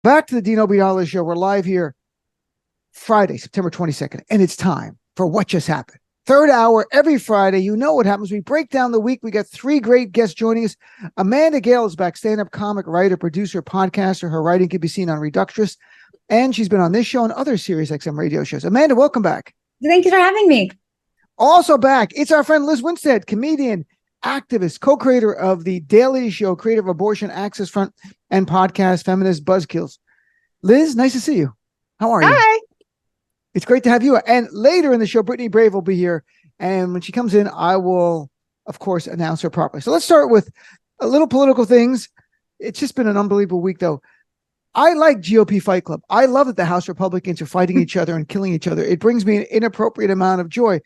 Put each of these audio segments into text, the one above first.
Back to the Dean Obeidallah Show. We're live here Friday, September 22nd, and it's time for What Just Happened. Third hour every Friday. You know what happens. We break down the week. We got three great guests joining us. Amanda Gail is back, stand-up comic, writer, producer, podcaster. Her writing can be seen on Reductress, and she's been on this show and other SiriusXM radio shows. Amanda, welcome back. Thank you for having me. Also back, it's our friend Lizz Winstead, comedian, activist, co-creator of The Daily Show, creator of Abortion Access Front and podcast Feminist Buzzkills. Liz, nice to see you. How are you? Hi. It's great to have you. And later in the show, Brittany Brave will be here. And when she comes in, I will, of course, announce her properly. So let's start with a little political things. It's just been an unbelievable week, though. I like GOP Fight Club. I love that the House Republicans are fighting each other and killing each other. It brings me an inappropriate amount of joy.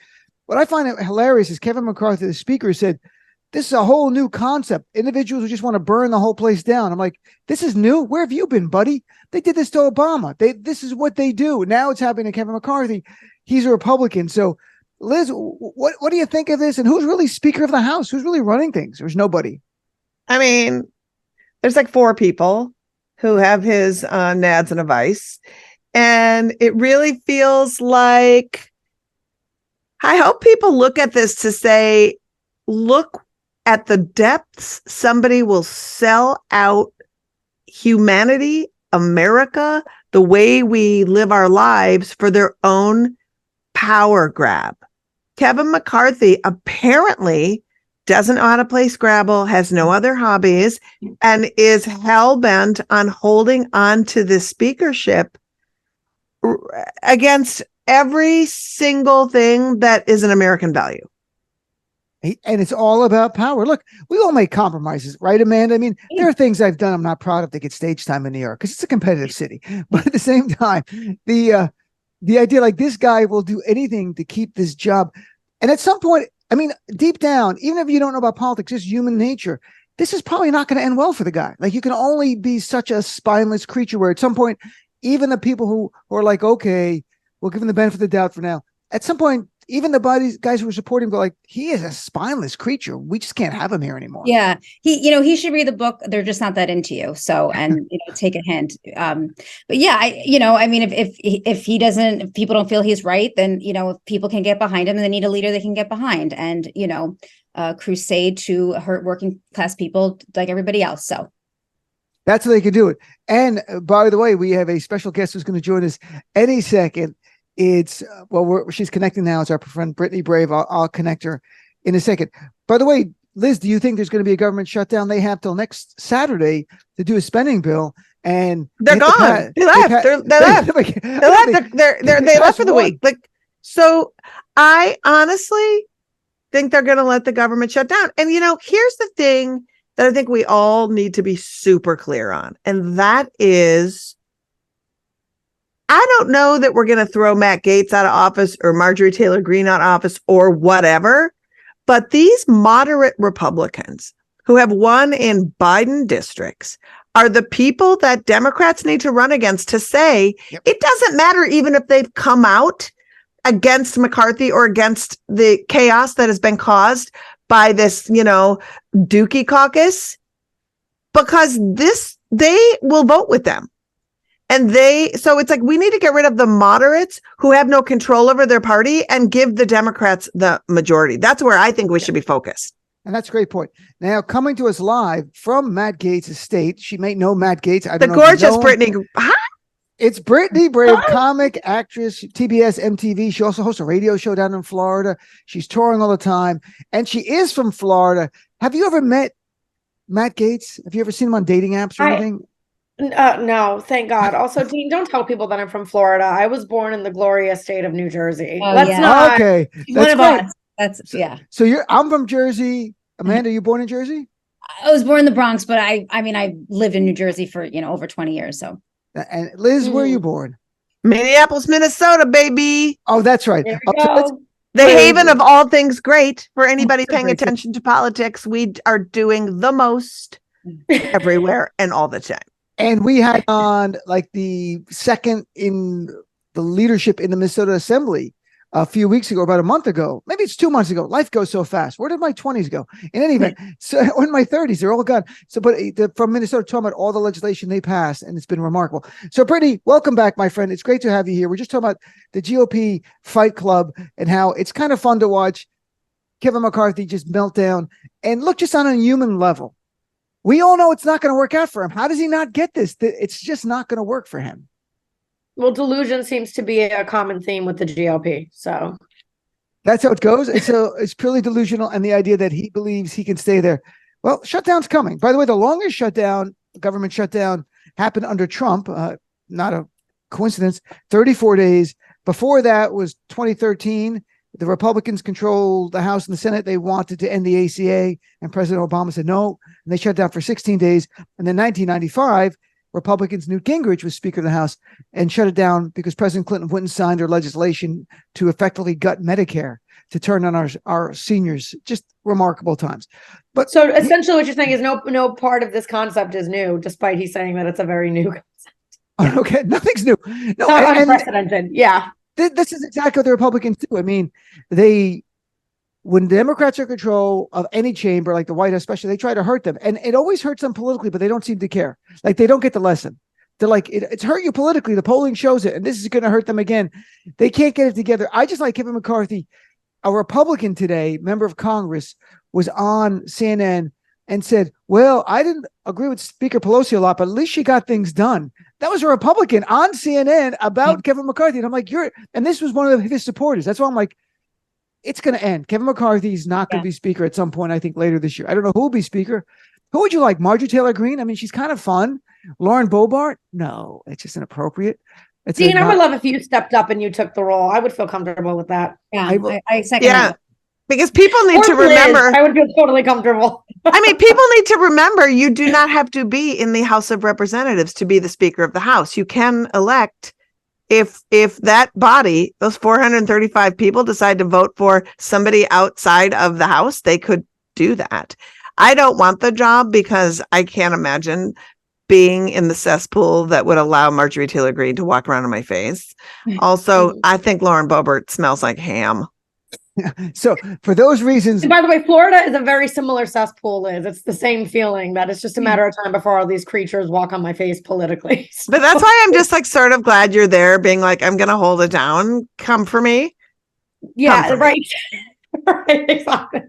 What I find hilarious is Kevin McCarthy, the speaker, said, this is a whole new concept. Individuals who just want to burn the whole place down. I'm like, this is new? Where have you been, buddy? They did this to Obama. This is what they do. Now it's happening to Kevin McCarthy. He's a Republican. So, Liz, what do you think of this? And who's really Speaker of the House? Who's really running things? There's nobody. I mean, there's like four people who have his nads and advice. And it really feels like, I hope people look at this to say, look at the depths somebody will sell out humanity, America, the way we live our lives for their own power grab. Kevin McCarthy apparently doesn't know how to play Scrabble, has no other hobbies, and is hell-bent on holding on to the speakership against every single thing that is an American value. And it's all about power. Look, we all make compromises, right, Amanda? I mean, there are things I've done I'm not proud of to get stage time in New York because it's a competitive city. But at the same time, the idea like this guy will do anything to keep this job. And at some point, I mean, deep down, even if you don't know about politics, just human nature, this is probably not going to end well for the guy. Like, you can only be such a spineless creature where at some point, even the people who are like, okay, we'll give him the benefit of the doubt for now. At some point, even the guys who were supporting him go like, he is a spineless creature. We just can't have him here anymore. Yeah. He should read the book. They're just not that into you. So, and, take a hint. But yeah, if he doesn't, if people don't feel he's right, then, if people can get behind him and they need a leader they can get behind and, crusade to hurt working class people like everybody else. So that's how they can do it. And by the way, we have a special guest who's going to join us any second. It's she's connecting now. It's our friend Brittany Brave. I'll connect her in a second. By the way, Liz, do you think there's going to be a government shutdown? They have till next Saturday to do a spending bill, and they're gone. They left. They left. They left for the week. Like, so I honestly think they're going to let the government shut down. And here's the thing that I think we all need to be super clear on, and that is, I don't know that we're going to throw Matt Gaetz out of office or Marjorie Taylor Greene out of office or whatever, but these moderate Republicans who have won in Biden districts are the people that Democrats need to run against to say, It doesn't matter even if they've come out against McCarthy or against the chaos that has been caused by this, Dookie caucus, because they will vote with them. And so it's like, we need to get rid of the moderates who have no control over their party and give the Democrats the majority. That's where I think we should be focused. And that's a great point. Now, coming to us live from Matt Gaetz' estate, she may know Matt Gaetz. The gorgeous Brittany. It's Brittany Brave, comic, actress, TBS, MTV. She also hosts a radio show down in Florida. She's touring all the time. And she is from Florida. Have you ever met Matt Gaetz? Have you ever seen him on dating apps or anything? No, thank God. Also, Dean, don't tell people that I'm from Florida. I was born in the glorious state of New Jersey. Let's not. Okay, that's great. That's yeah. So I'm from Jersey. Amanda, you born in Jersey? I was born in the Bronx, but I lived in New Jersey for over 20 years. So. And Liz, where are you born? Minneapolis, Minnesota, baby. Oh, that's right. The haven of all things great for anybody paying attention to politics. We are doing the most everywhere and all the time. And we had on like the second in the leadership in the Minnesota Assembly a few weeks ago, about a month ago, maybe it's 2 months ago. Life goes so fast. Where did my 20s go? In any event, so in my 30s, they're all gone. So, but from Minnesota, talking about all the legislation they passed, and it's been remarkable. So, Brittany, welcome back, my friend. It's great to have you here. We're just talking about the GOP Fight Club and how it's kind of fun to watch Kevin McCarthy just melt down. And look, just on a human level, we all know it's not going to work out for him. How does he not get this? It's just not going to work for him. Well, delusion seems to be a common theme with the GOP. So that's how it goes. It's purely delusional, and the idea that he believes he can stay there. Well, shutdown's coming. By the way, the longest government shutdown, happened under Trump. Not a coincidence. 34 days. Before that was 2013. The Republicans controlled the House and the Senate. They wanted to end the ACA, and President Obama said no, and they shut down for 16 days. And then 1995. Republicans, Newt Gingrich was Speaker of the House and shut it down because President Clinton wouldn't sign their legislation to effectively gut Medicare to turn on our seniors. Just remarkable times. But so essentially what you're saying is no part of this concept is new, despite he's saying that it's a very new concept. Okay, nothing's new. No, unprecedented. Yeah. This is exactly what the Republicans do. I mean, when Democrats are in control of any chamber, like the White House especially, they try to hurt them. And it always hurts them politically, but they don't seem to care. Like, they don't get the lesson. They're like, it's hurt you politically. The polling shows it. And this is going to hurt them again. They can't get it together. I just like Kevin McCarthy, a Republican today, member of Congress, was on CNN and said, well, I didn't agree with Speaker Pelosi a lot, but at least she got things done. That was a Republican on CNN about Kevin McCarthy. And I'm like, and this was one of his supporters. That's why I'm like, it's going to end. Kevin McCarthy's not going to be Speaker at some point, I think, later this year. I don't know who will be Speaker. Who would you like? Marjorie Taylor Greene? I mean, she's kind of fun. Lauren Boebert? No, it's just inappropriate. Dean, I would love if you stepped up and you took the role. I would feel comfortable with that. Yeah, I second that. Because people need to remember. I would feel totally comfortable. I mean, people need to remember you do not have to be in the House of Representatives to be the Speaker of the House. You can elect. If that body, those 435 people, decide to vote for somebody outside of the House, they could do that. I don't want the job because I can't imagine being in the cesspool that would allow Marjorie Taylor Greene to walk around in my face. Also, I think Lauren Boebert smells like ham. So for those reasons, and by the way, Florida is a very similar cesspool, Liz. It's the same feeling that it's just a matter of time before all these creatures walk on my face politically. But that's why I'm just like sort of glad you're there, being like, I'm going to hold it down. Come for me. Yeah, right. Right, exactly.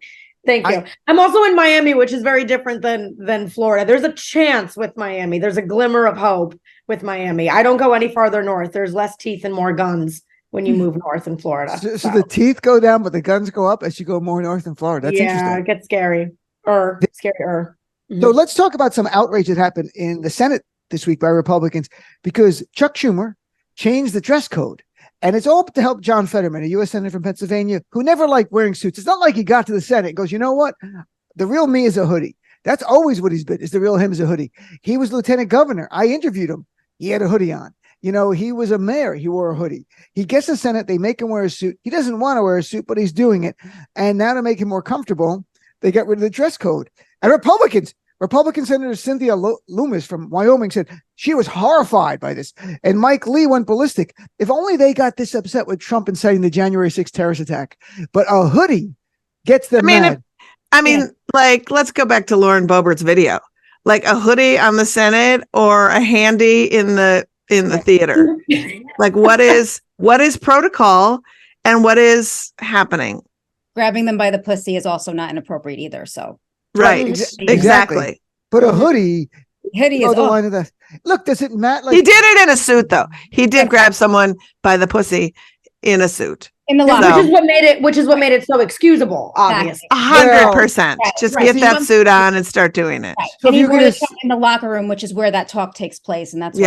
Thank you. I'm also in Miami, which is very different than Florida. There's a chance with Miami. There's a glimmer of hope with Miami. I don't go any farther north. There's less teeth and more guns when you move north in Florida. So the teeth go down, but the guns go up as you go more north in Florida. That's interesting. Yeah, it gets scary. Scarier. Mm-hmm. So let's talk about some outrage that happened in the Senate this week by Republicans, because Chuck Schumer changed the dress code. And it's all to help John Fetterman, a U.S. Senator from Pennsylvania, who never liked wearing suits. It's not like he got to the Senate and goes, you know what? The real me is a hoodie. That's always what he's been, is the real him is a hoodie. He was lieutenant governor. I interviewed him. He had a hoodie on. You know, he was a mayor. He wore a hoodie. He gets the Senate. They make him wear a suit. He doesn't want to wear a suit, but he's doing it. And now to make him more comfortable, they got rid of the dress code. And Republican Senator Cynthia Loomis from Wyoming said she was horrified by this. And Mike Lee went ballistic. If only they got this upset with Trump inciting the January 6th terrorist attack. But a hoodie gets them mad. Like, let's go back to Lauren Boebert's video. Like a hoodie on the Senate or a handy in the theater. Like, what is protocol and what is happening? Grabbing them by the pussy is also not inappropriate either. So right, exactly. But a hoodie is the line of the look. Does it matter? Like, he did it in a suit, though. He did grab someone by the pussy in a suit. In the locker, which is what made it so excusable. Obviously, 100%. Just get that suit on and start doing it. Right. So and he wore it in the locker room, which is where that talk takes place, and that's he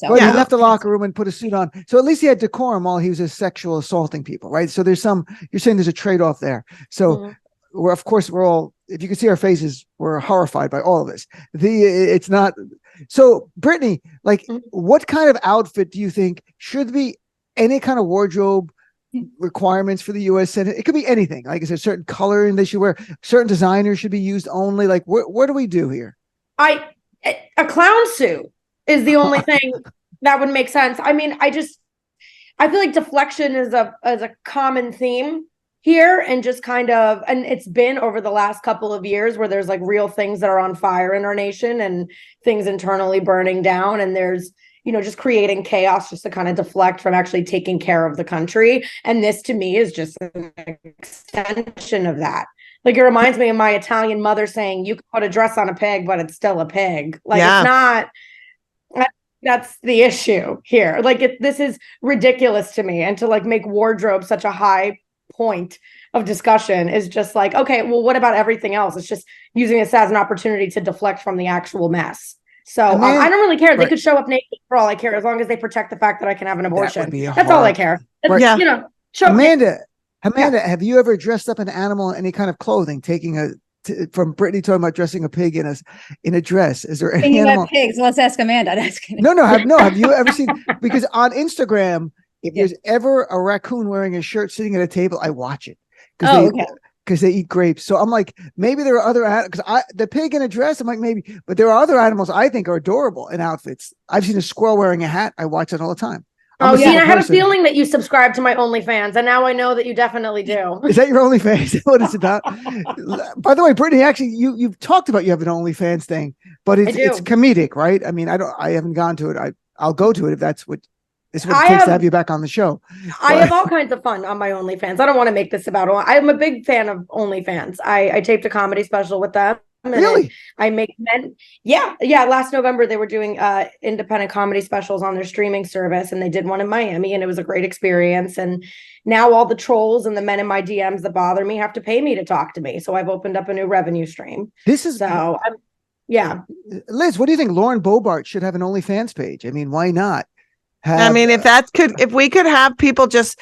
left the locker room and put a suit on. So at least he had decorum while he was sexual assaulting people, right? So you're saying there's a trade-off there. So we're all, if you can see our faces, we're horrified by all of this. It's not. So Brittany, like, what kind of outfit do you think should be any kind of wardrobe requirements for the U.S. Senate? It could be anything. Like, is there a certain coloring they should wear? Certain designers should be used only. Like, what do we do here? A clown suit is the only thing that would make sense. I mean, I feel like deflection is a common theme here, and just kind of, and it's been over the last couple of years where there's like real things that are on fire in our nation and things internally burning down, and there's, you know, just creating chaos just to kind of deflect from actually taking care of the country. And this to me is just an extension of that. Like, it reminds me of my Italian mother saying, you can put a dress on a pig, but it's still a pig. Like, it's not, that's the issue here. Like, this is ridiculous to me. And to like make wardrobe such a high point of discussion is just like, okay, well, what about everything else? It's just using this as an opportunity to deflect from the actual mess. So I don't really care. They could show up naked for all I care, as long as they protect the fact that I can have an abortion. That's all I care. Right. You know, Amanda, have you ever dressed up an animal in any kind of clothing? From Brittany talking about dressing a pig in a dress. Is there any animal? About pigs, let's ask Amanda. No. Have you ever seen? Because on Instagram, if there's ever a raccoon wearing a shirt sitting at a table, I watch it. Because they eat grapes. So I'm like, maybe there are other animals. The pig in a dress, I'm like, maybe, but there are other animals I think are adorable in outfits. I've seen a squirrel wearing a hat. I watch it all the time. I have a feeling that you subscribe to my OnlyFans, and now I know that you definitely do. Is that your OnlyFans? What it's about? By the way, Brittany, actually, you've talked about you have an OnlyFans thing, but it's comedic, right? I mean, I haven't gone to it. I'll go to it if that's what. It's what it takes to have you back on the show. I have all kinds of fun on my OnlyFans. I don't want to make this about. I'm a big fan of OnlyFans. I taped a comedy special with them. Really? I make men. Yeah. Last November, they were doing independent comedy specials on their streaming service, and they did one in Miami, and it was a great experience. And now all the trolls and the men in my DMs that bother me have to pay me to talk to me. So I've opened up a new revenue stream. Yeah. Liz, what do you think? Lauren Boebert should have an OnlyFans page. I mean, why not? If we could have people just,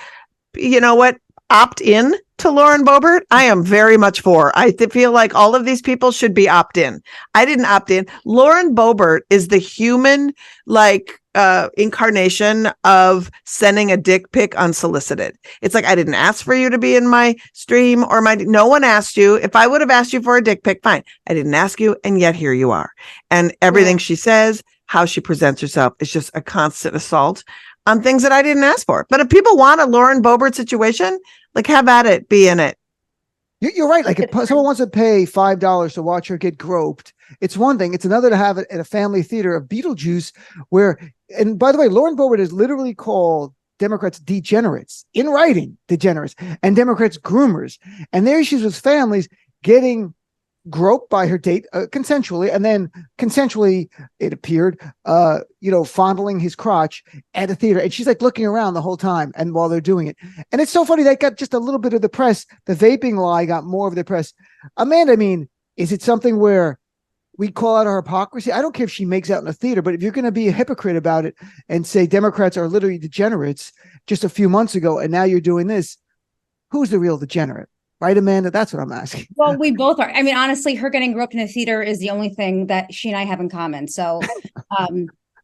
you know what, opt in to Lauren Boebert, I am very much for. I feel like all of these people should be opt in. I didn't opt in. Lauren Boebert is the human incarnation of sending a dick pic unsolicited. It's like, I didn't ask for you to be in my stream no one asked you. If I would have asked you for a dick pic, fine. I didn't ask you, and yet here you are. And everything she says, how she presents herself, is just a constant assault on things that I didn't ask for. But if people want a Lauren Boebert situation, like, have at it, be in it. You're right. Like, if someone wants to pay $5 to watch her get groped, it's one thing. It's another to have it at a family theater of Beetlejuice, and by the way, Lauren Boebert is literally called Democrats degenerates, in writing, degenerates, and Democrats groomers. And there she was, families getting groped by her date consensually, and then consensually, it appeared, fondling his crotch at a theater. And she's like looking around the whole time, and while they're doing it. And it's so funny, that got just a little bit of the press. The vaping lie got more of the press. Amanda, I mean, is it something where we call out her hypocrisy? I don't care if she makes out in a theater, but if you're going to be a hypocrite about it and say Democrats are literally degenerates just a few months ago, and now you're doing this, who's the real degenerate? Right, Amanda? That's what I'm asking. Well, we both are. I mean, honestly, her getting groped in a theater is the only thing that she and I have in common. So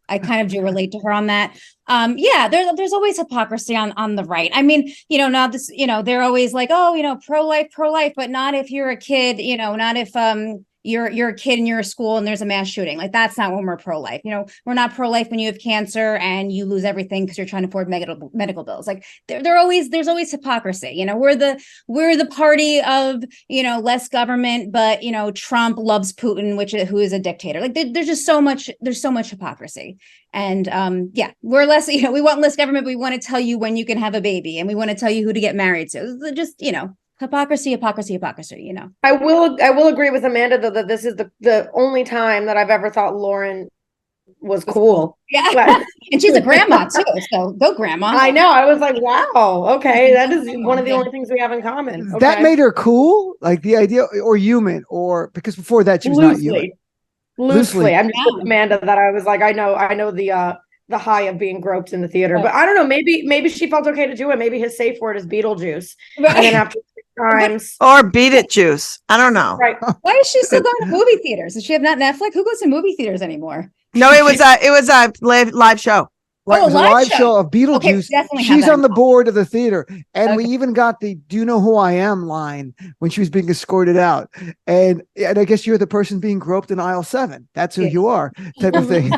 I kind of do relate to her on that. There's always hypocrisy on the right. I mean, now this, they're always like, oh, pro-life, but not if you're a kid, not if you're a kid and you're a school and there's a mass shooting. Like, that's not when we're pro-life. We're not pro-life when you have cancer and you lose everything because you're trying to afford medical bills. Like, there's always hypocrisy. We're the party of, less government, but Trump loves Putin, who is a dictator. Like, there's so much hypocrisy. And we're less, we want less government, but we want to tell you when you can have a baby, and we want to tell you who to get married to. Just, hypocrisy. I will agree with Amanda, though, that this is the only time that I've ever thought Lauren was cool. Yeah. And she's a grandma too. So go grandma. I know. I was like, wow. Okay. That is one of the only things we have in common. Okay. That made her cool? Like, the idea, or human, or because before that she was not human. Loosely. I'm just with Amanda that I was like, I know the high of being groped in the theater, but I don't know, maybe she felt okay to do it. Maybe his safe word is Beetlejuice. Right. And then after 6 times, or Beat It Juice. I don't know. Right. Why is she still going to movie theaters? Does she have not Netflix? Who goes to movie theaters anymore? No, it was a live show. Right, it was a live show of Beetlejuice. Okay, she's on the board of the theater, and we even got the "Do you know who I am?" line when she was being escorted out, and I guess you're the person being groped in aisle 7. That's who you are, type of thing.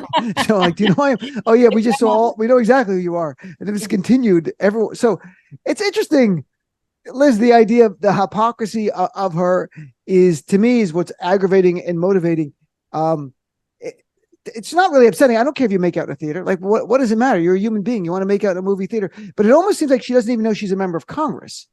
So, like, do you know who I am? Oh yeah, we just saw. We know exactly who you are, and then it's continued. Everyone. So it's interesting, Liz. The idea of the hypocrisy of her is, to me, is what's aggravating and motivating. It's not really upsetting. I don't care if you make out in a theater. Like, what does it matter? You're a human being. You want to make out in a movie theater. But it almost seems like she doesn't even know she's a member of Congress.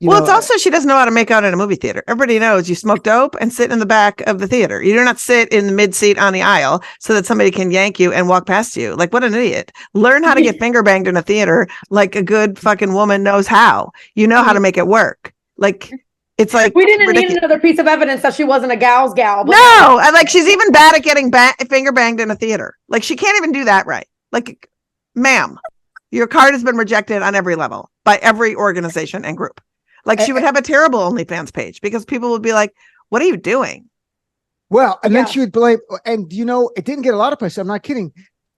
It's also she doesn't know how to make out in a movie theater. Everybody knows you smoke dope and sit in the back of the theater. You do not sit in the mid seat on the aisle so that somebody can yank you and walk past you. Like, what an idiot. Learn how to get finger banged in a theater like a good fucking woman knows how. You know how to make it work. Like, it's like we didn't need another piece of evidence that she wasn't a gal's gal. No, and like she's even bad at getting finger banged in a theater. Like, she can't even do that right. Like, ma'am, your card has been rejected on every level by every organization and group. Like, she would have a terrible OnlyFans page because people would be like, "What are you doing?" Well, and then she would blame, and it didn't get a lot of press. I'm not kidding.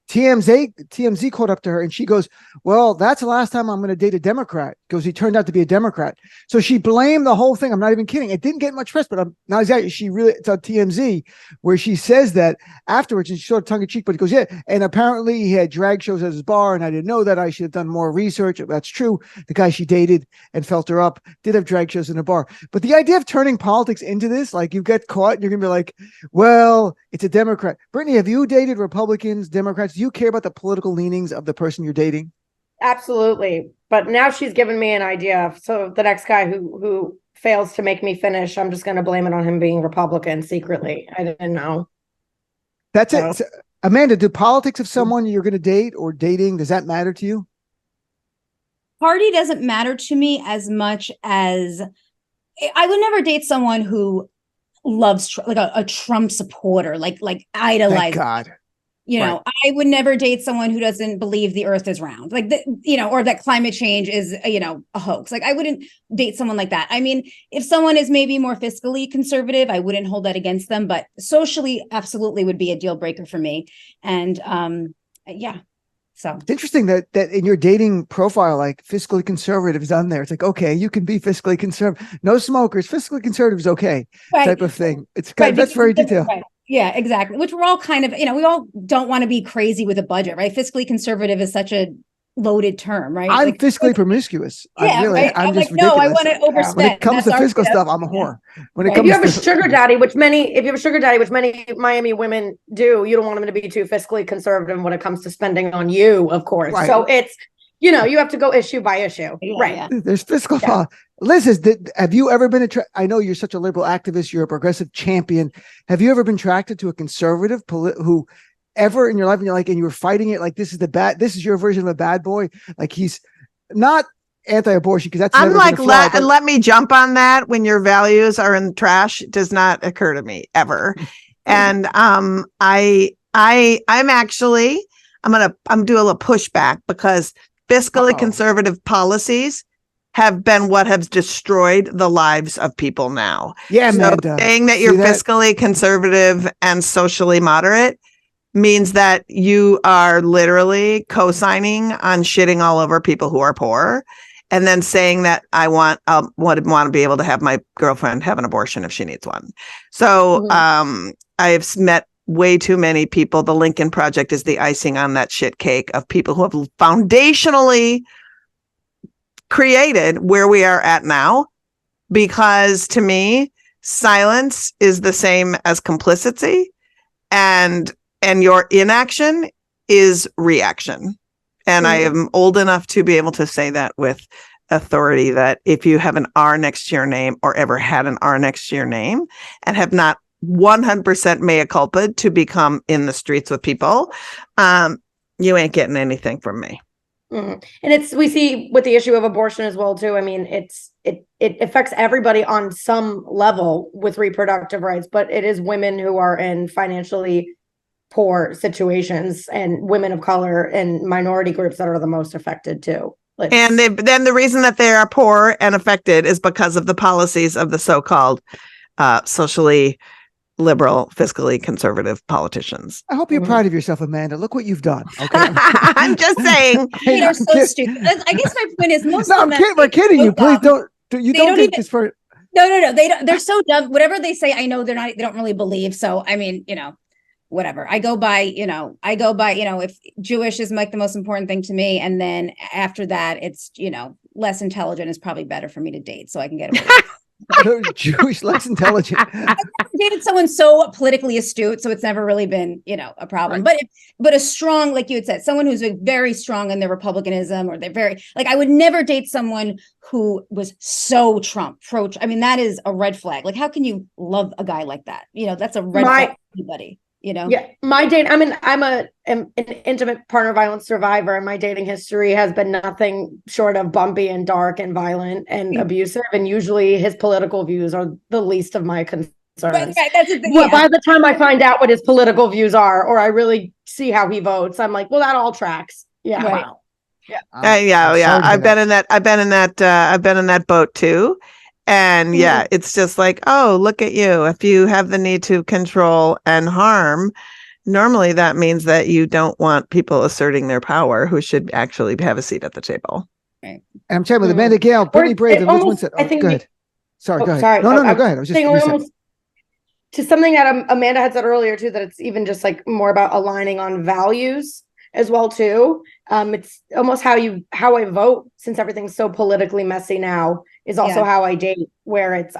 TMZ caught up to her and she goes, "Well, that's the last time I'm going to date a Democrat because he turned out to be a Democrat." So she blamed the whole thing. I'm not even kidding. It didn't get much press, but I'm not exactly. It's on TMZ where she says that afterwards, and she sort of tongue in cheek, but he goes, "Yeah." And apparently he had drag shows at his bar, and I didn't know that. I should have done more research. That's true. The guy she dated and felt her up did have drag shows in a bar. But the idea of turning politics into this, like, you get caught and you're going to be like, "Well, it's a Democrat." Brittany, have you dated Republicans, Democrats? Do you care about the political leanings of the person you're dating? Absolutely. But now she's given me an idea. So the next guy who fails to make me finish, I'm just going to blame it on him being Republican secretly. I didn't know. That's it. So, Amanda, do politics of someone you're going to date or dating, does that matter to you? Party doesn't matter to me as much as I would never date someone who loves like a Trump supporter, like idolizes. Thank God. I would never date someone who doesn't believe the earth is round, or that climate change is, a hoax. Like, I wouldn't date someone like that. I mean, if someone is maybe more fiscally conservative, I wouldn't hold that against them, but socially, absolutely would be a deal breaker for me. And so it's interesting that in your dating profile, like, fiscally conservative is on there. It's like, okay, you can be fiscally conservative. No smokers, fiscally conservative is okay, type of thing. It's kind of, that's very detailed. Right. Yeah, exactly. Which we're all kind of, we all don't want to be crazy with a budget, right? Fiscally conservative is such a loaded term, right? I'm fiscally promiscuous. Yeah, right. I'm just like, no, I want to overspend. When it comes to fiscal stuff, I'm a whore. When it comes, if you have a sugar daddy, which many Miami women do, you don't want them to be too fiscally conservative when it comes to spending on you, of course. Right. So it's, you have to go issue by issue. Right. Yeah. There's fiscal law. Liz, have you ever been I know you're such a liberal activist, you're a progressive champion. Have you ever been attracted to a conservative who ever in your life, and you're like, and you were fighting it, like, this is your version of a bad boy? Like, he's not anti-abortion, because that's I'm like, let me jump on that when your values are in the trash. It does not occur to me ever. And I'm doing a little pushback, because fiscally conservative policies have been what has destroyed the lives of people now. Yeah, so saying that you're fiscally conservative and socially moderate means that you are literally co-signing on shitting all over people who are poor, and then saying that I want to be able to have my girlfriend have an abortion if she needs one. So I've met way too many people. The Lincoln Project is the icing on that shit cake of people who have foundationally created where we are at now, because to me, silence is the same as complicity, and your inaction is reaction. And I am old enough to be able to say that with authority, that if you have an R next to your name, or ever had an R next to your name, and have not 100% mea culpa to become in the streets with people, you ain't getting anything from me. Mm-hmm. And we see with the issue of abortion as well too. I mean, it affects everybody on some level with reproductive rights, but it is women who are in financially poor situations, and women of color and minority groups that are the most affected too. And then the reason that they are poor and affected is because of the policies of the so-called socially liberal, fiscally conservative politicians. I hope you're proud of yourself, Amanda. Look what you've done. Okay. I'm just saying. They're so stupid. I guess my point is most of them. We're kidding you. Please don't take this for. No. They don't. They're so dumb. Whatever they say, I know they're not. They don't really believe. So I mean, whatever. I go by. If Jewish is like the most important thing to me, and then after that, it's less intelligent is probably better for me to date, so I can get away. Jewish, less intelligent. I've never dated someone so politically astute, so it's never really been, a problem. Right. But a strong, like you had said, someone who's very strong in their Republicanism, or they're very I would never date someone who was so Trump pro. I mean, that is a red flag. Like, how can you love a guy like that? That's a red flag for anybody. Yeah, my date. I'm an intimate partner violence survivor, and my dating history has been nothing short of bumpy and dark and violent and abusive. And usually, his political views are the least of my concerns. Right, that's the thing. Well, by the time I find out what his political views are, or I really see how he votes, I'm like, well, that all tracks. Yeah, right. Wow. Yeah. I've been in that boat too. And it's just like, oh, look at you. If you have the need to control and harm, normally that means that you don't want people asserting their power who should actually have a seat at the table. Right. And I'm chatting with Amanda Gail, Brittany Brave, and Lizz Winstead. I think go ahead. Sorry, go ahead. Sorry. No, go ahead. I was just almost to something that Amanda had said earlier too, that it's even just like more about aligning on values as well too. It's almost how I vote, since everything's so politically messy now, is also how I date, where it's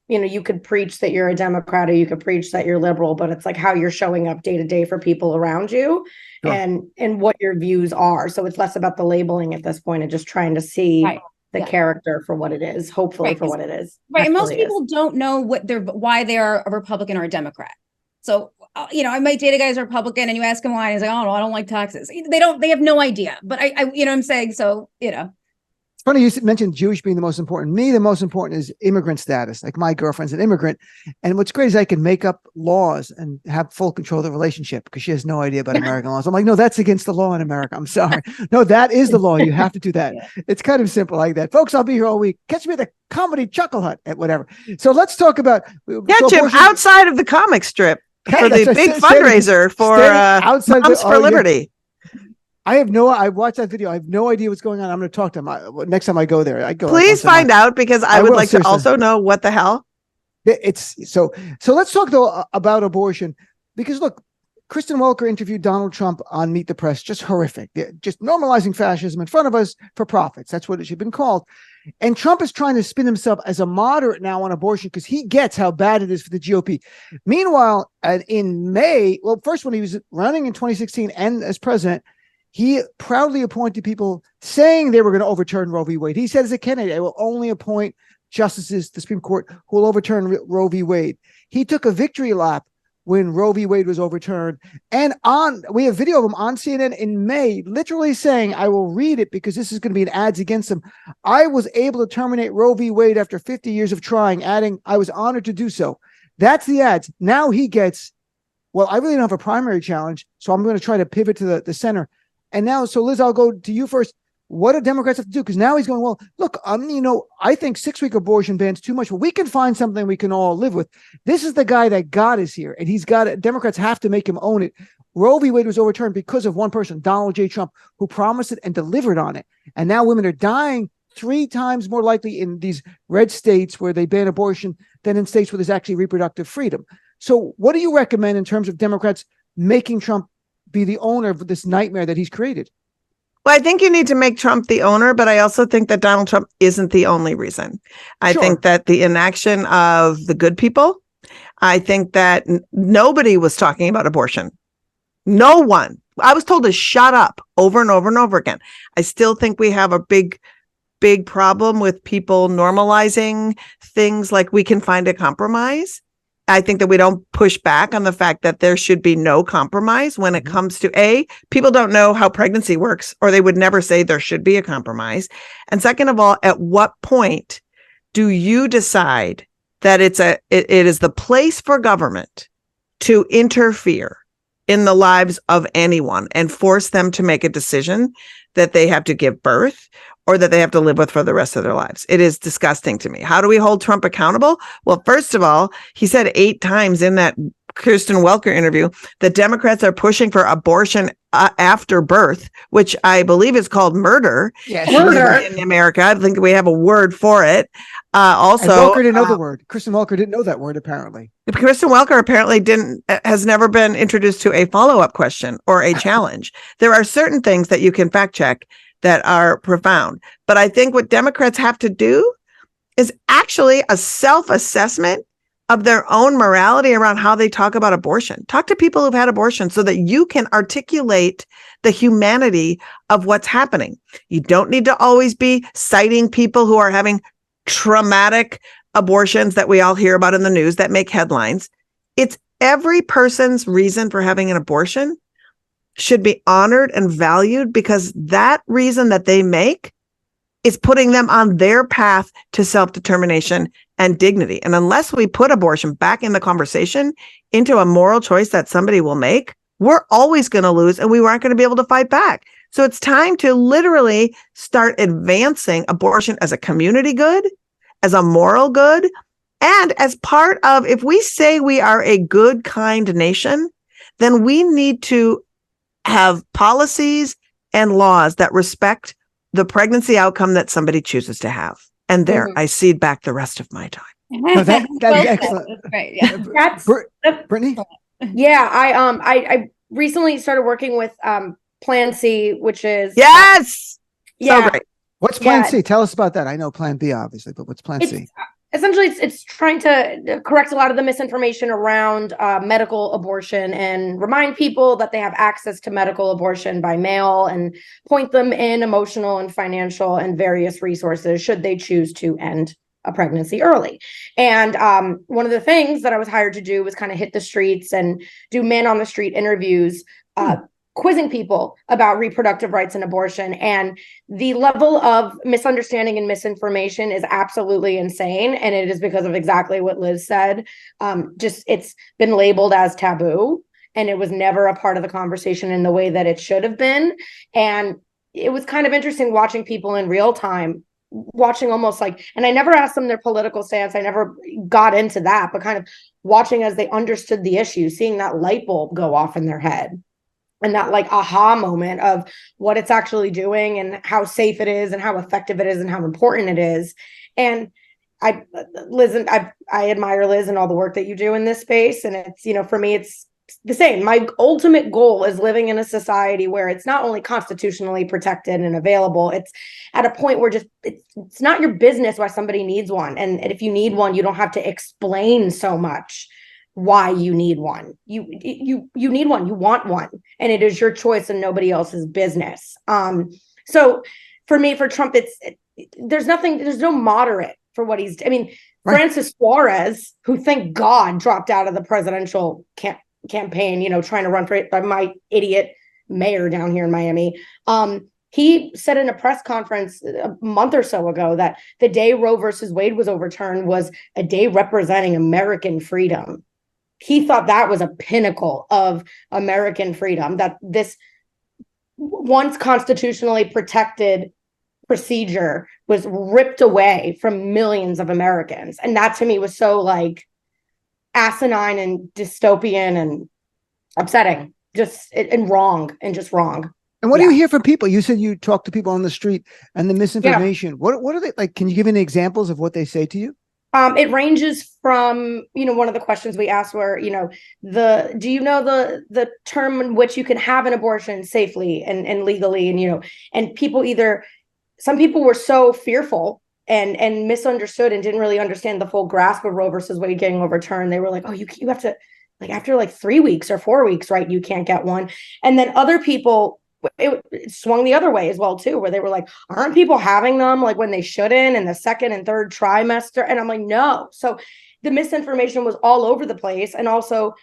you could preach that you're a Democrat or you could preach that you're liberal, but it's like how you're showing up day to day for people around you. Sure. and what your views are. So it's less about the labeling at this point and just trying to see the character for what it is, hopefully for what it is. Right. And most people don't know why they are a Republican or a Democrat. So, I might date a guy who's a Republican and you ask him why, and he's like, oh, no, I don't like taxes. They have no idea. But I what I'm saying? So, It's funny you mentioned Jewish being the most important. Me, the most important is immigrant status. Like, my girlfriend's an immigrant. And what's great is I can make up laws and have full control of the relationship because she has no idea about American laws. I'm like, no, that's against the law in America. I'm sorry. No, that is the law. You have to do that. It's kind of simple like that. Folks, I'll be here all week. Catch me at the Comedy Chuckle Hut at whatever. So let's talk about. Jim, outside of the comic strip for the big fundraiser for Moms for Liberty. I watched that video. I have no idea what's going on. I'm going to talk to him next time I go there. Please find out, because I would like to also know what the hell. It's so let's talk though about abortion, because look, Kristen Welker interviewed Donald Trump on Meet the Press. Just horrific. Just normalizing fascism in front of us for profits. That's what it should have been called. And Trump is trying to spin himself as a moderate now on abortion because he gets how bad it is for the GOP. Meanwhile, in May, first when he was running in 2016 and as president, he proudly appointed people saying they were going to overturn Roe v. Wade. He said as a candidate, I will only appoint justices to the Supreme Court who will overturn Roe v. Wade. He took a victory lap when Roe v. Wade was overturned. And we have video of him on CNN in May, literally saying, I will read it because this is going to be an ads against him. I was able to terminate Roe v. Wade after 50 years of trying, adding, I was honored to do so. That's the ads. Now he gets, I really don't have a primary challenge, so I'm going to try to pivot to the center. And now, so Liz, I'll go to you first. What do Democrats have to do? Because now he's going, look, I think 6-week abortion ban's too much, but we can find something we can all live with. This is the guy that got us here, and he's got it. Democrats have to make him own it. Roe v. Wade was overturned because of one person, Donald J. Trump, who promised it and delivered on it. And now women are dying 3 times more likely in these red states where they ban abortion than in states where there's actually reproductive freedom. So what do you recommend in terms of Democrats making Trump be the owner of this nightmare that he's created? Well, I think you need to make Trump the owner, but I also think that Donald Trump isn't the only reason. I think that the inaction of the good people, I think that nobody was talking about abortion. No one. I was told to shut up over and over and over again. I still think we have a big problem with people normalizing things like we can find a compromise. I think that we don't push back on the fact that there should be no compromise when it comes to people don't know how pregnancy works, or they would never say there should be a compromise. And second of all, at what point do you decide that it is the place for government to interfere in the lives of anyone and force them to make a decision that they have to give birth or that they have to live with for the rest of their lives. It is disgusting to me. How do we hold Trump accountable? Well, first of all, he said 8 times in that Kristen Welker interview that Democrats are pushing for abortion after birth, which I believe is called murder. Yes, murder in America. I think we have a word for it. Also, and Welker didn't know the word. Kristen Welker didn't know that word, apparently. Kristen Welker apparently has never been introduced to a follow-up question or a challenge. There are certain things that you can fact check that are profound. But I think what Democrats have to do is actually a self-assessment of their own morality around how they talk about abortion. Talk to people who've had abortion so that you can articulate the humanity of what's happening. You don't need to always be citing people who are having traumatic abortions that we all hear about in the news that make headlines. It's every person's reason for having an abortion should be honored and valued, because that reason that they make is putting them on their path to self-determination and dignity. And unless we put abortion back in the conversation into a moral choice that somebody will make, we're always going to lose and we aren't going to be able to fight back. So it's time to literally start advancing abortion as a community good, as a moral good, and as part of, if we say we are a good, kind nation, then we need to have policies and laws that respect the pregnancy outcome that somebody chooses to have. And there, I cede back the rest of my time. No, that is excellent. That's great. Yeah. Brittany? Yeah, I recently started working with Plan C, which is yes. Yeah. So great. What's Plan C? Tell us about that. I know Plan B, obviously, but what's Plan C? Essentially, it's trying to correct a lot of the misinformation around medical abortion and remind people that they have access to medical abortion by mail and point them in emotional and financial and various resources should they choose to end a pregnancy early. And one of the things that I was hired to do was kind of hit the streets and do man on the street interviews, quizzing people about reproductive rights and abortion. And the level of misunderstanding and misinformation is absolutely insane. And it is because of exactly what Liz said. It's been labeled as taboo, and it was never a part of the conversation in the way that it should have been. And it was kind of interesting watching people in real time, watching almost like, and I never asked them their political stance. I never got into that, but kind of watching as they understood the issue, seeing that light bulb go off in their head. And that like aha moment of what it's actually doing and how safe it is and how effective it is and how important it is. And I admire Liz and all the work that you do in this space. And it's, for me, it's the same. My ultimate goal is living in a society where it's not only constitutionally protected and available, it's at a point where it's not your business why somebody needs one. And if you need one, you don't have to explain so much why you need one. You need one, you want one, and it is your choice and nobody else's business. So for me, for Trump, there's no moderate for what he's, right. Francis Suarez, who thank God dropped out of the presidential campaign, trying to run for it by my idiot mayor down here in Miami. He said in a press conference a month or so ago that the day Roe versus Wade was overturned was a day representing American freedom. He thought that was a pinnacle of American freedom, that this once constitutionally protected procedure was ripped away from millions of Americans. And that to me was so like asinine and dystopian and upsetting, and wrong. And what do you hear from people? You said you talk to people on the street and the misinformation. What are they like? Can you give any examples of what they say to you? It ranges from, one of the questions we asked were, do you know the term in which you can have an abortion safely and legally? And, and people some people were so fearful and misunderstood and didn't really understand the full grasp of Roe versus Wade getting overturned. They were like, oh, you have to, like, after like 3 weeks or 4 weeks, right? You can't get one. And then other people, it swung the other way as well too, where they were like, aren't people having them like when they shouldn't in the second and third trimester? And I'm like, no. So the misinformation was all over the place. And also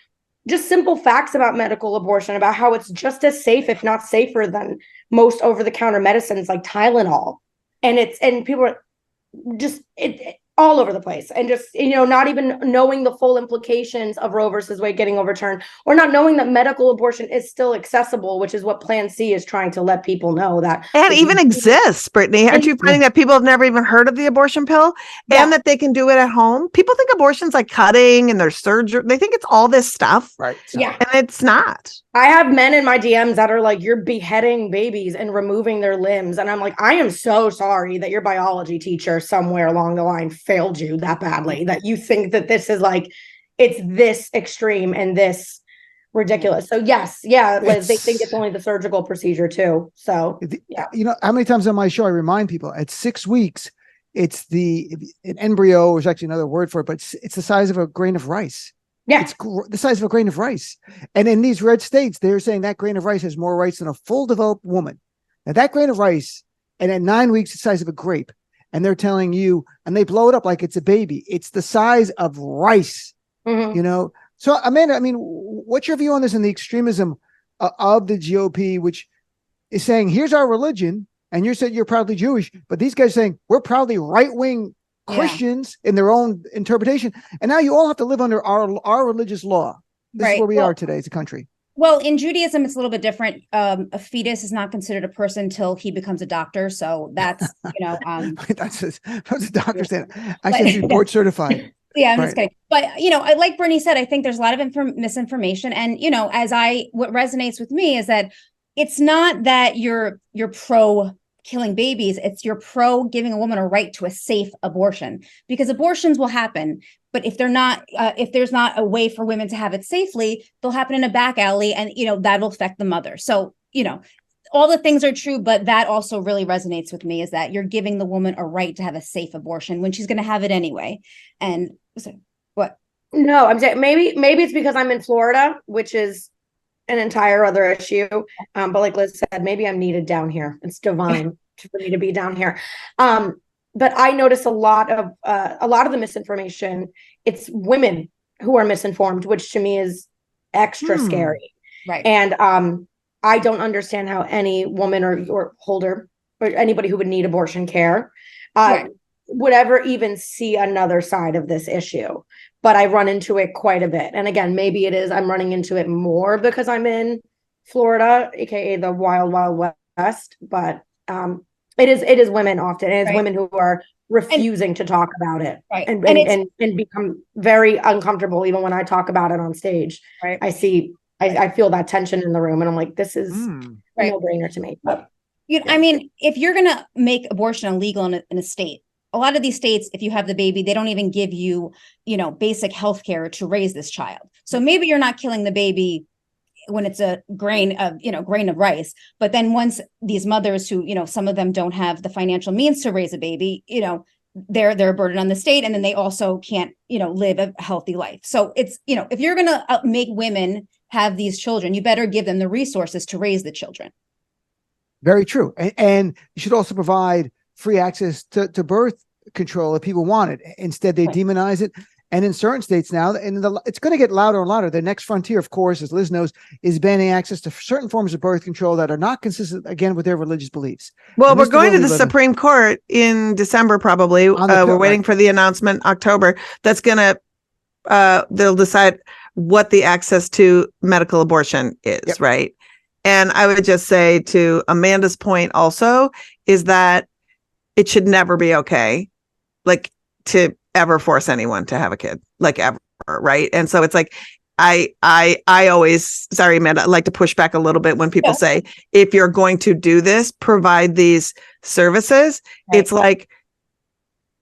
just simple facts about medical abortion, about how it's just as safe, if not safer than most over-the-counter medicines like Tylenol. And people are just all over the place, and just, not even knowing the full implications of Roe versus Wade getting overturned, or not knowing that medical abortion is still accessible, which is what Plan C is trying to let people know that. And even exists, Brittany. Aren't you finding that people have never even heard of the abortion pill, and that they can do it at home? People think abortion's like cutting and there's surgery. They think it's all this stuff. Right. Yeah. And it's not. I have men in my DMs that are like, you're beheading babies and removing their limbs. And I'm like, I am so sorry that your biology teacher somewhere along the line failed you that badly, that you think that this is like, it's this extreme and this ridiculous. So yes, Liz, they think it's only the surgical procedure too. So yeah. How many times on my show I remind people at 6 weeks, it's an embryo, is actually another word for it, but it's the size of a grain of rice. Yeah. It's the size of a grain of rice. And in these red states, they're saying that grain of rice has more rights than a full developed woman. Now that grain of rice, and at 9 weeks, it's the size of a grape. And they're telling you, and they blow it up like it's a baby. It's the size of rice, So Amanda, what's your view on this and the extremism of the GOP, which is saying, here's our religion. And you said you're proudly Jewish, but these guys are saying we're proudly right-wing Christians in their own interpretation. And now you all have to live under our religious law. This is where we are today as a country. Well, in Judaism, it's a little bit different. A fetus is not considered a person until he becomes a doctor. So that's, that's a doctor saying, I should be board certified. Yeah, I'm just kidding. But, like Brittany said, I think there's a lot of misinformation. And, what resonates with me is that it's not that you're pro killing babies, it's you're pro giving a woman a right to a safe abortion, because abortions will happen. But if there's not a way for women to have it safely, they'll happen in a back alley, and that'll affect the mother. So all the things are true, but that also really resonates with me, is that you're giving the woman a right to have a safe abortion when she's going to have it anyway. And so, what? No, I'm saying maybe it's because I'm in Florida, which is an entire other issue. But like Liz said, maybe I'm needed down here. It's divine for me to be down here. But I notice a lot of the misinformation. It's women who are misinformed, which to me is extra scary. Right. And I don't understand how any woman or holder or anybody who would need abortion care would ever even see another side of this issue. But I run into it quite a bit. And again, maybe it is I'm running into it more because I'm in Florida, aka the wild, wild west. But it is women often. And it's women who are refusing to talk about it, and become very uncomfortable even when I talk about it on stage. Right. I feel that tension in the room, and I'm like, this is a no-brainer to me. But, if you're going to make abortion illegal in a state, a lot of these states, if you have the baby, they don't even give you, basic health care to raise this child. So maybe you're not killing the baby when it's a grain of rice. But then once these mothers who, some of them don't have the financial means to raise a baby, they're a burden on the state. And then they also can't, live a healthy life. So it's, if you're going to make women have these children, you better give them the resources to raise the children. Very true. And you should also provide free access to birth control if people want it. Instead, they demonize it. And in certain states now, it's going to get louder and louder. The next frontier, of course, as Liz knows, is banning access to certain forms of birth control that are not consistent, again, with their religious beliefs. Well, we're going to the Supreme Court in December, probably. We're waiting for the announcement October. That's going to, they'll decide what the access to medical abortion is, right? And I would just say, to Amanda's point also, is that it should never be okay, like, to ever force anyone to have a kid, like, ever, right? And so it's like, I always, sorry, Amanda, I like to push back a little bit when people say, if you're going to do this, provide these services. Right. It's like,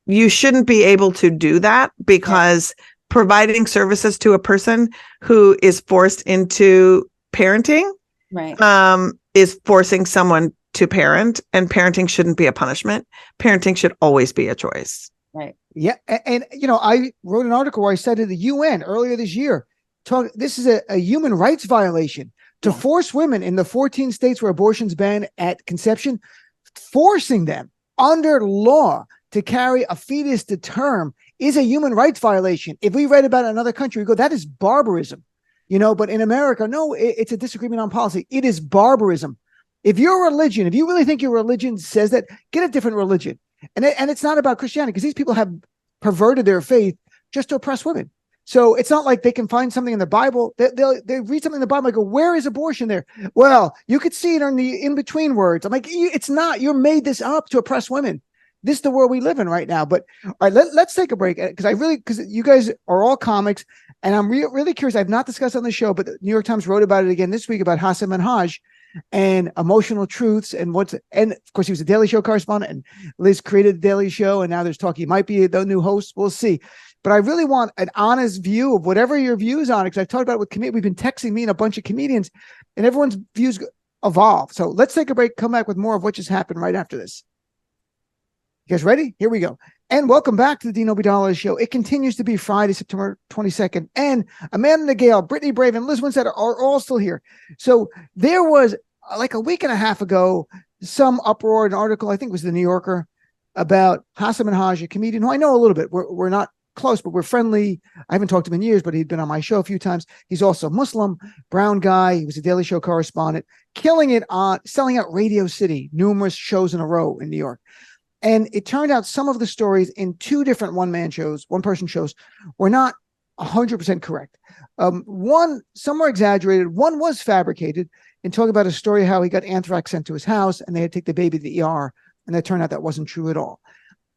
you shouldn't be able to do that, because providing services to a person who is forced into parenting is forcing someone to parent, and parenting shouldn't be a punishment. Parenting should always be a choice. Right. Yeah. And I wrote an article where I cited the UN earlier this year. This is a human rights violation to force women in the 14 states where abortion's banned at conception, forcing them under law to carry a fetus to term is a human rights violation. If we read about another country, we go, that is barbarism. But in America, no, it's a disagreement on policy. It is barbarism. If your religion, if you really think your religion says that, get a different religion. And it's not about Christianity, because these people have perverted their faith just to oppress women. So it's not like they can find something in the Bible. They read something in the Bible. I go, where is abortion there? Well, you could see it in the in-between words. I'm like, it's not. You made this up to oppress women. This is the world we live in right now. But all right, let's take a break because you guys are all comics, and I'm really curious. I've not discussed it on the show, but the New York Times wrote about it again this week about Hassan Minhaj and emotional truths and of course he was a Daily Show correspondent, and Liz created the Daily Show, and now there's talk he might be the new host. We'll see. But I really want an honest view of whatever your views on it, because I've talked about it with comedians. We've been texting me and a bunch of comedians, and everyone's views evolve. So let's take a break, come back with more of what just happened right after this. You guys ready? Here we go. And welcome back to the Dean Obeidallah Show. It continues to be Friday, September 22nd. And Amanda Gail, Brittany Brave, and Lizz Winstead are all still here. So there was like a week and a half ago, some uproar, an article, I think it was the New Yorker, about Hassan Minhaj, a comedian who I know a little bit. We're not close, but we're friendly. I haven't talked to him in years, but he'd been on my show a few times. He's also Muslim, brown guy. He was a Daily Show correspondent, killing it on selling out Radio City, numerous shows in a row in New York. And it turned out some of the stories in two different one-person shows were not 100% correct. One, some were exaggerated. One was fabricated and talking about a story how he got anthrax sent to his house and they had to take the baby to the ER. And it turned out that wasn't true at all.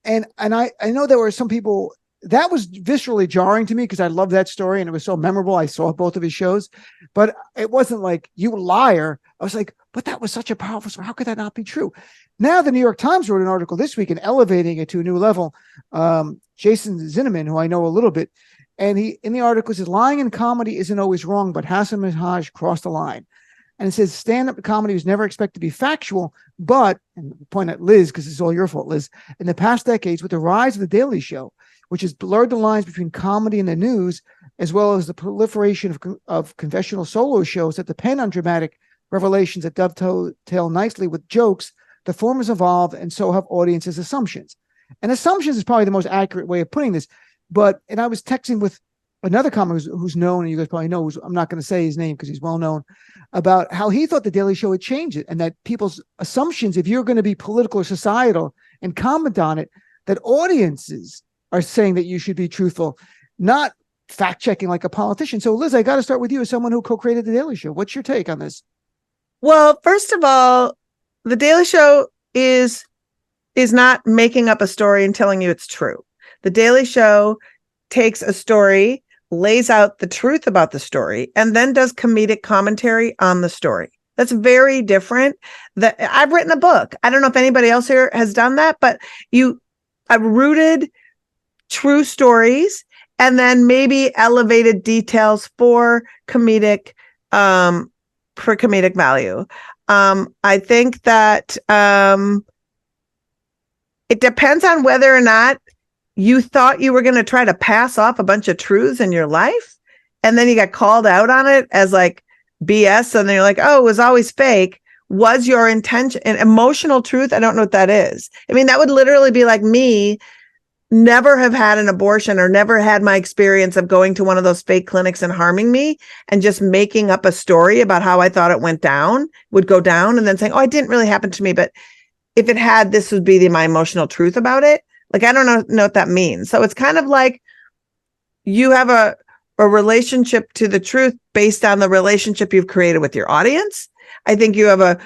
And I know there were some people that was viscerally jarring to me because I love that story and it was so memorable. I saw both of his shows, but it wasn't like, you liar. I was like, but that was such a powerful story. How could that not be true? Now the New York Times wrote an article this week and elevating it to a new level. Jason Zinnemann, who I know a little bit, and he in the article says lying in comedy isn't always wrong, but Hassan Minhaj crossed the line. And it says stand-up comedy was never expected to be factual, but, and point at Liz, because it's all your fault, Liz, in the past decades, with the rise of The Daily Show, which has blurred the lines between comedy and the news, as well as the proliferation of conventional solo shows that depend on dramatic revelations that dovetail nicely with jokes, the form has evolved, and so have audiences' assumptions. And assumptions is probably the most accurate way of putting this. And I was texting with another comic who's known, and you guys probably know, I'm not going to say his name because he's well known, about how he thought The Daily Show would change it, and that people's assumptions, if you're going to be political or societal and comment on it, that audiences are saying that you should be truthful, not fact-checking like a politician. So Liz, I got to start with you as someone who co-created The Daily Show. What's your take on this? Well, first of all, The Daily Show is not making up a story and telling you it's true. The Daily Show takes a story, lays out the truth about the story, and then does comedic commentary on the story. That's very different. I've written a book. I don't know if anybody else here has done that, but I've rooted true stories and then maybe elevated details for comedic value. I think that it depends on whether or not you thought you were going to try to pass off a bunch of truths in your life, and then you got called out on it as like BS, and then you're like, oh, it was always fake. Was your intention an emotional truth? I don't know what that is. I mean, that would literally be like me never have had an abortion or never had my experience of going to one of those fake clinics and harming me and just making up a story about how I thought it would go down, and then saying, oh, it didn't really happen to me, but if it had, this would be my emotional truth about it. Like, I don't know what that means. So it's kind of like you have a relationship to the truth based on the relationship you've created with your audience. I think you have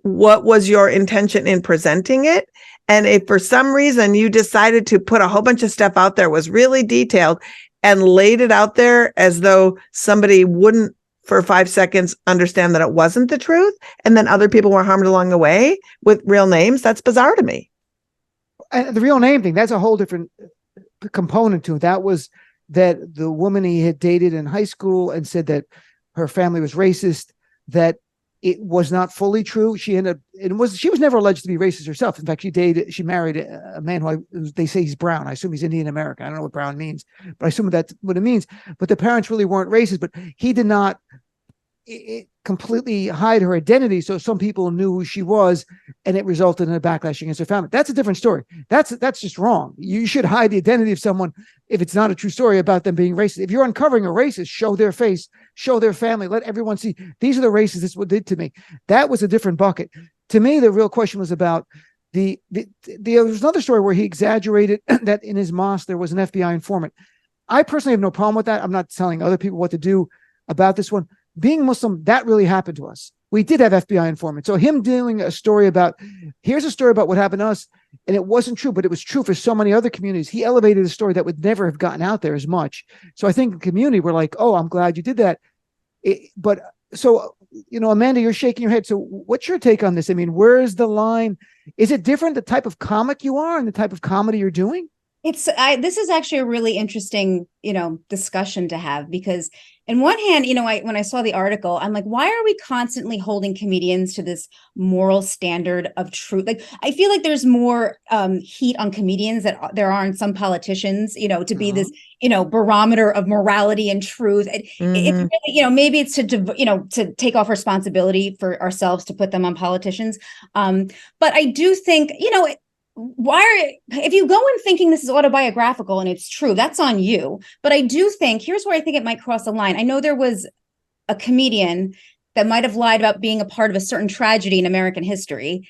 what was your intention in presenting it? And if for some reason you decided to put a whole bunch of stuff out there, was really detailed and laid it out there as though somebody wouldn't for 5 seconds understand that it wasn't the truth, and then other people were harmed along the way with real names, that's bizarre to me. And the real name thing, that's a whole different component to it. That was that the woman he had dated in high school and said that her family was racist, that it was not fully true. She was never alleged to be racist herself. In fact, she married a man who they say he's brown. I assume he's Indian American. I don't know what brown means, but I assume that's what it means. But the parents really weren't racist, but he did not completely hide her identity. So some people knew who she was, and it resulted in a backlash against her family. That's a different story. That's just wrong. You should hide the identity of someone if it's not a true story about them being racist. If you're uncovering a racist, show their face, show their family, let everyone see these are the racists. This is what did to me. That was a different bucket. To me, the real question was about there was another story where he exaggerated that in his mosque there was an FBI informant. I personally have no problem with that. I'm not telling other people what to do about this one. Being Muslim, that really happened to us. We did have FBI informants. So him doing a story about, here's a story about what happened to us, and it wasn't true, but it was true for so many other communities. He elevated a story that would never have gotten out there as much. So I think the community were like, oh, I'm glad you did that. Amanda, you're shaking your head. So what's your take on this? I mean, where is the line? Is it different, the type of comic you are and the type of comedy you're doing? This is actually a really interesting, discussion to have, because in one hand, when I saw the article, I'm like, why are we constantly holding comedians to this moral standard of truth? Like, I feel like there's more heat on comedians that there are on some politicians, to be this, barometer of morality and truth. It's really, maybe it's to take off responsibility for ourselves to put them on politicians. But I do think, if you go in thinking this is autobiographical and it's true, that's on you. But I do think, here's where I think it might cross the line. I know there was a comedian that might have lied about being a part of a certain tragedy in American history.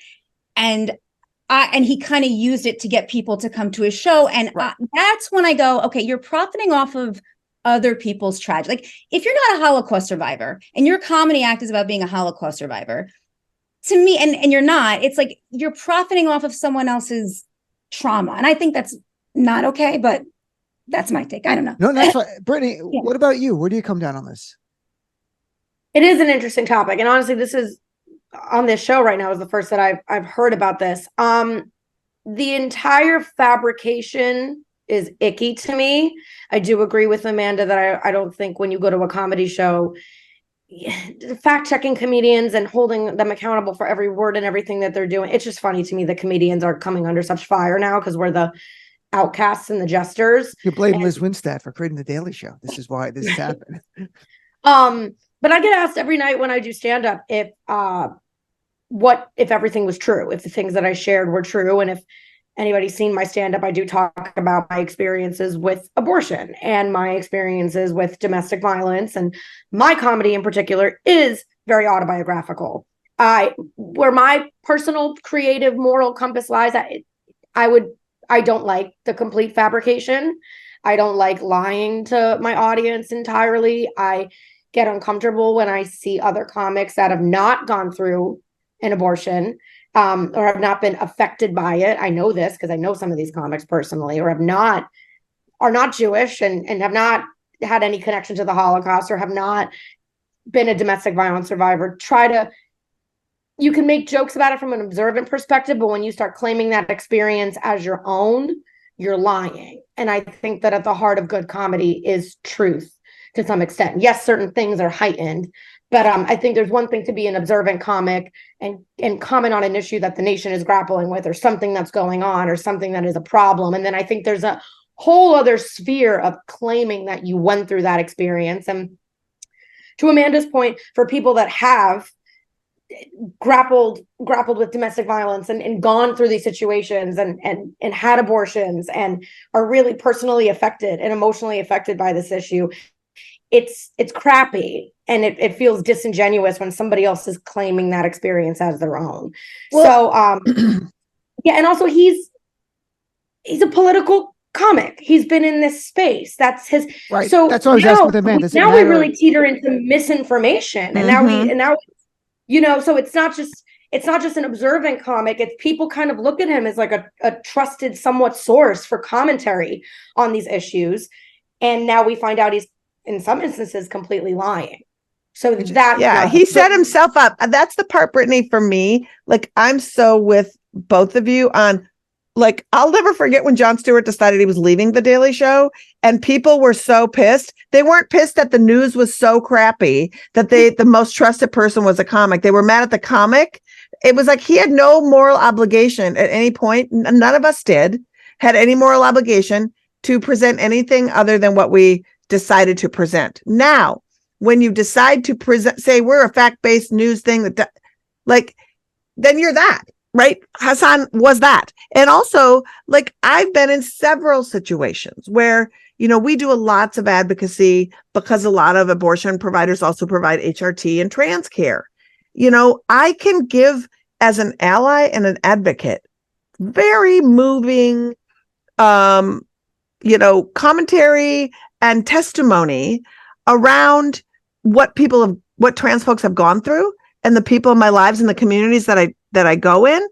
And he kind of used it to get people to come to his show. And right. That's when I go, okay, you're profiting off of other people's tragedy. Like, if you're not a Holocaust survivor and your comedy act is about being a Holocaust survivor, to me, and you're not, it's like you're profiting off of someone else's trauma. And I think that's not okay, but that's my take. I don't know. No, that's fine. Brittany, What about you? Where do you come down on this? It is an interesting topic. And honestly, this is on this show right now is the first that I've heard about this. The entire fabrication is icky to me. I do agree with Amanda that I don't think when you go to a comedy show, fact-checking comedians and holding them accountable for every word and everything that they're doing. It's just funny to me that comedians are coming under such fire now because we're the outcasts and the jesters. You blame Lizz Winstead for creating the Daily Show. This is why this happened. But I get asked every night when I do stand-up if everything was true, if the things that I shared were true, and if anybody's seen my stand-up, I do talk about my experiences with abortion and my experiences with domestic violence. And my comedy in particular is very autobiographical. Where my personal creative moral compass lies, I don't like the complete fabrication. I don't like lying to my audience entirely. I get uncomfortable when I see other comics that have not gone through an abortion, or have not been affected by it. I know this because I know some of these comics personally, or are not Jewish and have not had any connection to the Holocaust, or have not been a domestic violence survivor. You can make jokes about it from an observant perspective, but when you start claiming that experience as your own, you're lying. And I think that at the heart of good comedy is truth to some extent. Yes, certain things are heightened, but I think there's one thing to be an observant comic and comment on an issue that the nation is grappling with, or something that's going on, or something that is a problem. And then I think there's a whole other sphere of claiming that you went through that experience. And to Amanda's point, for people that have grappled with domestic violence and gone through these situations and had abortions and are really personally affected and emotionally affected by this issue, it's crappy. And it feels disingenuous when somebody else is claiming that experience as their own. Well, and also he's a political comic. He's been in this space. That's his right. So that's what I was asking with Amanda. Now we really teeter into misinformation, and now so it's not just an observant comic. It's people kind of look at him as like a trusted, somewhat source for commentary on these issues, and now we find out he's in some instances completely lying. So he set himself up. That's the part, Brittany, for me. Like, I'm so with both of you on, like, I'll never forget when Jon Stewart decided he was leaving the Daily Show, and people were so pissed. They weren't pissed that the news was so crappy that the most trusted person was a comic. They were mad at the comic. It was like he had no moral obligation at any point. None of us had any moral obligation to present anything other than what we decided to present. Now, when you decide to say we're a fact-based news thing, then you're that, right? Hassan was that. And also, like, I've been in several situations where, we do lots of advocacy because a lot of abortion providers also provide HRT and trans care. I can give as an ally and an advocate very moving, commentary and testimony around what trans folks have gone through and the people in my lives and the communities that I go in.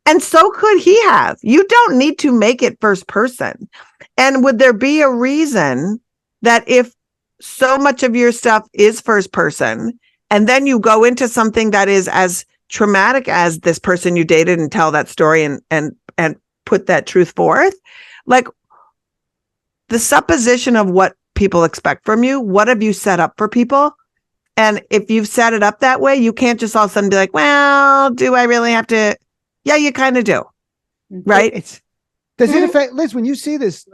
And so could he have. You don't need to make it first person. And would there be a reason that if so much of your stuff is first person, and then you go into something that is as traumatic as this person you dated and tell that story and put that truth forth, like the supposition of what people expect from you, what have you set up for people? And if you've set it up that way, you can't just all of a sudden be like, well, do I really have to? Yeah, you kind of do. Right? Does it affect, Liz, when you see this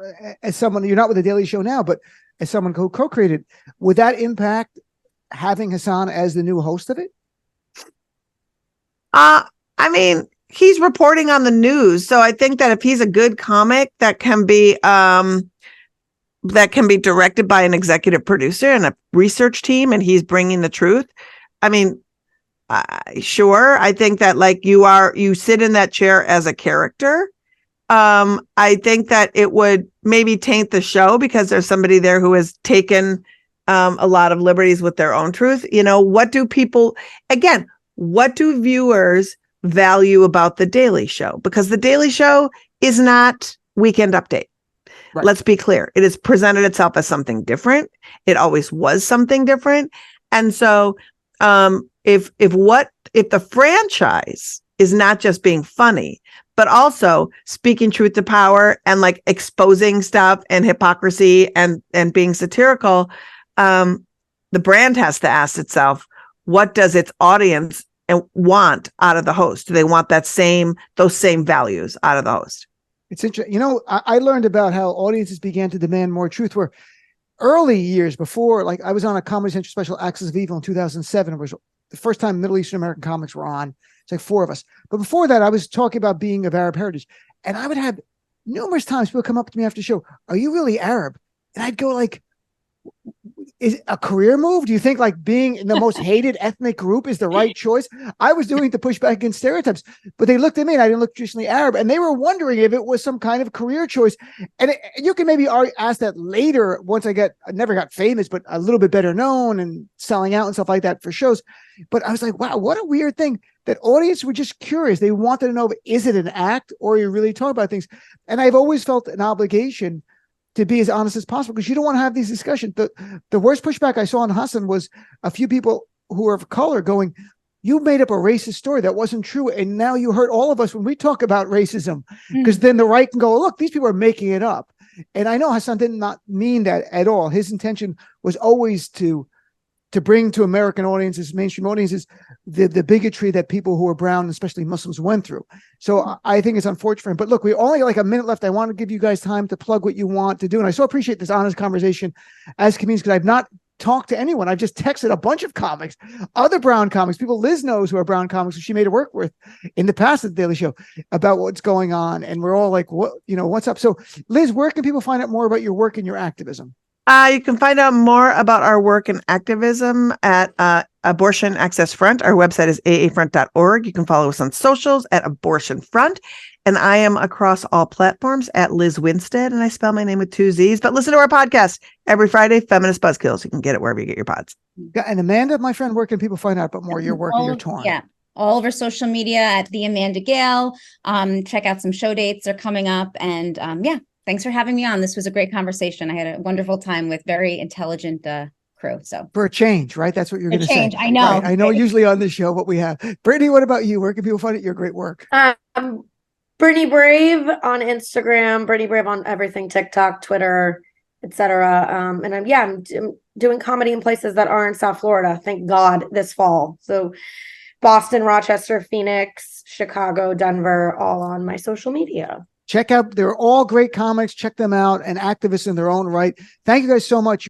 as someone, you're not with the Daily Show now, but as someone who co-created, would that impact having Hassan as the new host of it? I mean, he's reporting on the news. So I think that if he's a good comic that can be directed by an executive producer and a research team, and he's bringing the truth, I mean, sure. I think that like you sit in that chair as a character. I think that it would maybe taint the show because there's somebody there who has taken a lot of liberties with their own truth. What do viewers value about the Daily Show? Because the Daily Show is not Weekend Update. Right. Let's be clear. It has presented itself as something different. It always was something different. And so if the franchise is not just being funny, but also speaking truth to power and like exposing stuff and hypocrisy and being satirical, the brand has to ask itself, what does its audience want out of the host? Do they want those same values out of the host? It's interesting. I learned about how audiences began to demand more truth where early years before, like I was on a Comedy Central special, Axis of Evil in 2007. It was the first time Middle Eastern American comics were on. It's like 4 of us. But before that, I was talking about being of Arab heritage. And I would have numerous times people come up to me after the show, are you really Arab? And I'd go like, is it a career move? Do you think like being in the most hated ethnic group is the right choice? I was doing it to push back against stereotypes, but they looked at me and I didn't look traditionally Arab, and they were wondering if it was some kind of career choice. And you can maybe ask that later once I never got famous, but a little bit better known and selling out and stuff like that for shows. But I was like, wow, what a weird thing that audience were just curious. They wanted to know, is it an act or are you really talking about things? And I've always felt an obligation to be as honest as possible because you don't want to have these discussions. The worst pushback I saw on Hassan was a few people who are of color going, you made up a racist story that wasn't true. And now you hurt all of us when we talk about racism, because then the right can go, look, these people are making it up. And I know Hassan did not mean that at all. His intention was always to bring to American audiences, mainstream audiences, the bigotry that people who are brown, especially Muslims, went through. So I think it's unfortunate for him. But look, we only got like a minute left. I want to give you guys time to plug what you want to do. And I so appreciate this honest conversation as comedians, because I've not talked to anyone. I've just texted a bunch of comics, other brown comics, people Liz knows who are brown comics who she made her work with in the past at the Daily Show about what's going on. And we're all like, what's up? So Liz, where can people find out more about your work and your activism? You can find out more about our work and activism at Abortion Access Front. Our website is aafront.org. You can follow us on socials at Abortion Front. And I am across all platforms at Lizz Winstead, and I spell my name with 2 Z's. But listen to our podcast every Friday, Feminist Buzzkills. You can get it wherever you get your pods. And Amanda, my friend, where can people find out about more your work and your tour? Yeah, all over social media at the Amanda Gail. Check out some show dates. They're coming up. And thanks for having me on. This was a great conversation. I had a wonderful time with very intelligent crew. So for a change, right? That's what you're going to say. I know. Right? I know usually on this show what we have. Brittany, what about you? Where can people find your great work? Brittany Brave on Instagram, Brittany Brave on everything, TikTok, Twitter, etc. And I'm doing comedy in places that aren't South Florida, thank God, this fall. So Boston, Rochester, Phoenix, Chicago, Denver, all on my social media. Check out, they're all great comics. Check them out and activists in their own right. Thank you guys so much.